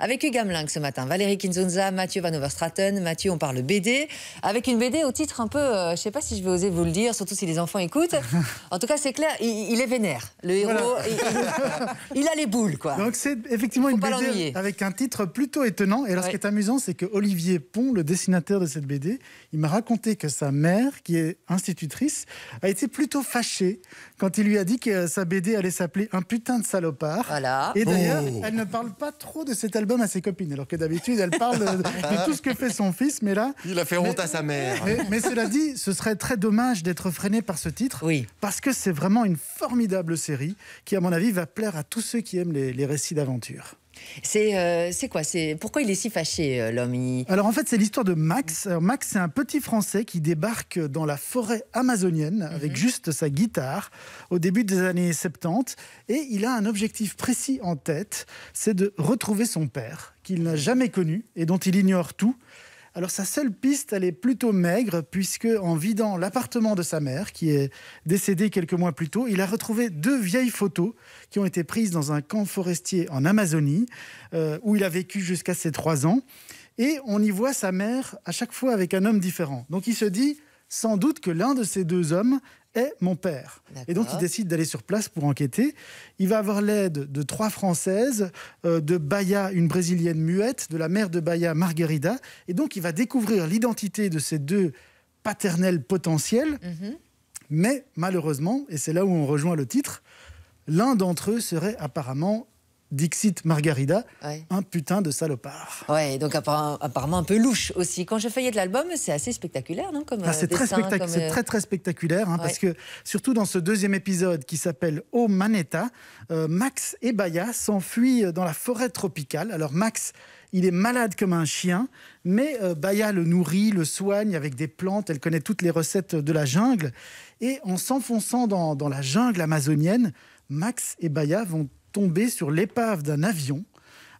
avec Hugues Hamelin ce matin. Valérie Kinzonza, Mathieu Van Overstraten. Mathieu, on parle BD, avec une BD au titre un peu, je ne sais pas si je vais oser vous le dire, surtout si les enfants écoutent. En tout cas, c'est clair, il est vénère. Le héros, voilà. il a les boules, quoi. Donc c'est effectivement une BD avec un titre plutôt étonnant. Et alors, ce qui est amusant, c'est que Olivier Pont, le dessinateur de cette BD, il m'a raconté que sa mère, qui est institutrice, a été plutôt fâchée quand il lui a dit que sa BD allait s'appeler Un putain de salopard. Voilà. Et d'ailleurs, elle ne parle pas trop de cet album à ses copines, alors que d'habitude, elle parle de tout ce que fait son fils. Mais là, il a fait honte à sa mère. Mais cela dit, ce serait très dommage d'être freiné par ce titre, parce que c'est vraiment une formidable série qui, à mon avis, va plaire à tous ceux qui aiment les récits d'aventure. C'est quoi? Pourquoi il est si fâché, l'homme? Alors en fait, c'est l'histoire de Max. Alors, Max, c'est un petit Français qui débarque dans la forêt amazonienne avec juste sa guitare au début des années 70. Et il a un objectif précis en tête, c'est de retrouver son père, qu'il n'a jamais connu et dont il ignore tout. Alors sa seule piste, elle est plutôt maigre, puisque en vidant l'appartement de sa mère, qui est décédée quelques mois plus tôt, il a retrouvé 2 vieilles photos qui ont été prises dans un camp forestier en Amazonie, où il a vécu jusqu'à ses 3 ans. Et on y voit sa mère à chaque fois avec un homme différent. Donc il se dit sans doute que l'un de ces 2 hommes est mon père. Et donc il décide d'aller sur place pour enquêter. Il va avoir l'aide de 3 Françaises, de Baya, une Brésilienne muette, de la mère de Baya, Margarida. Et donc il va découvrir l'identité de ces 2 paternels potentiels. Mais malheureusement, et c'est là où on rejoint le titre, l'un d'entre eux serait apparemment, Dixit Margarida, un putain de salopard. Ouais, donc apparemment un peu louche aussi. Quand je feuillette l'album, c'est assez spectaculaire, non? C'est très très spectaculaire, parce que surtout dans ce 2e épisode qui s'appelle O Maneta, Max et Baya s'enfuient dans la forêt tropicale. Alors Max, il est malade comme un chien, mais Baya le nourrit, le soigne avec des plantes. Elle connaît toutes les recettes de la jungle. Et en s'enfonçant dans la jungle amazonienne, Max et Baya vont tomber sur l'épave d'un avion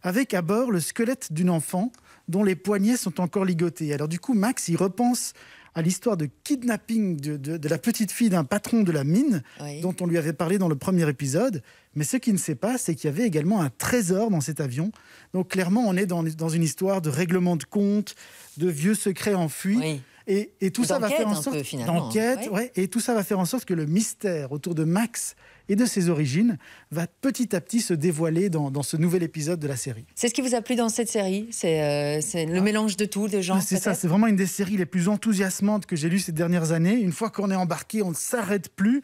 avec à bord le squelette d'une enfant dont les poignets sont encore ligotés. Alors du coup, Max, il repense à l'histoire de kidnapping de la petite fille d'un patron de la mine dont on lui avait parlé dans le premier épisode. Mais ce qu'il ne sait pas, c'est qu'il y avait également un trésor dans cet avion. Donc clairement, on est dans une histoire de règlement de compte, de vieux secrets enfuis. Et tout ça va faire en sorte d'enquête, et tout ça va faire en sorte que le mystère autour de Max et de ses origines va petit à petit se dévoiler dans ce nouvel épisode de la série. C'est ce qui vous a plu dans cette série? C'est le mélange de tout, de genres? C'est ça, c'est vraiment une des séries les plus enthousiasmantes que j'ai lues ces dernières années. Une fois qu'on est embarqué, on ne s'arrête plus.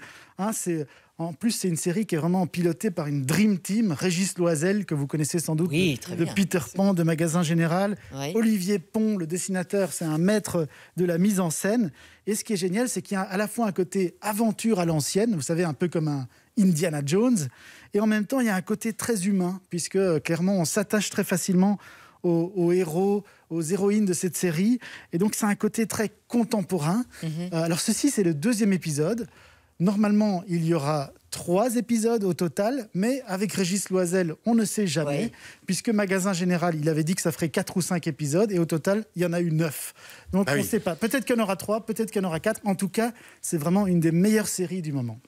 En plus, c'est une série qui est vraiment pilotée par une Dream Team. Régis Loisel, que vous connaissez sans doute, de Peter Pan, de Magasin Général. Olivier Pont, le dessinateur, c'est un maître de la mise en scène. Et ce qui est génial, c'est qu'il y a à la fois un côté aventure à l'ancienne, vous savez, un peu comme un Indiana Jones, et en même temps, il y a un côté très humain, puisque clairement, on s'attache très facilement aux héros, aux héroïnes de cette série. Et donc, c'est un côté très contemporain. Alors, ceci, c'est le 2e épisode. Normalement, il y aura 3 épisodes au total, mais avec Régis Loisel, on ne sait jamais, puisque Magasin Général, il avait dit que ça ferait 4 ou 5 épisodes, et au total, il y en a eu 9. Donc, on ne sait pas. Peut-être qu'il y en aura 3, peut-être qu'il y en aura 4. En tout cas, c'est vraiment une des meilleures séries du moment.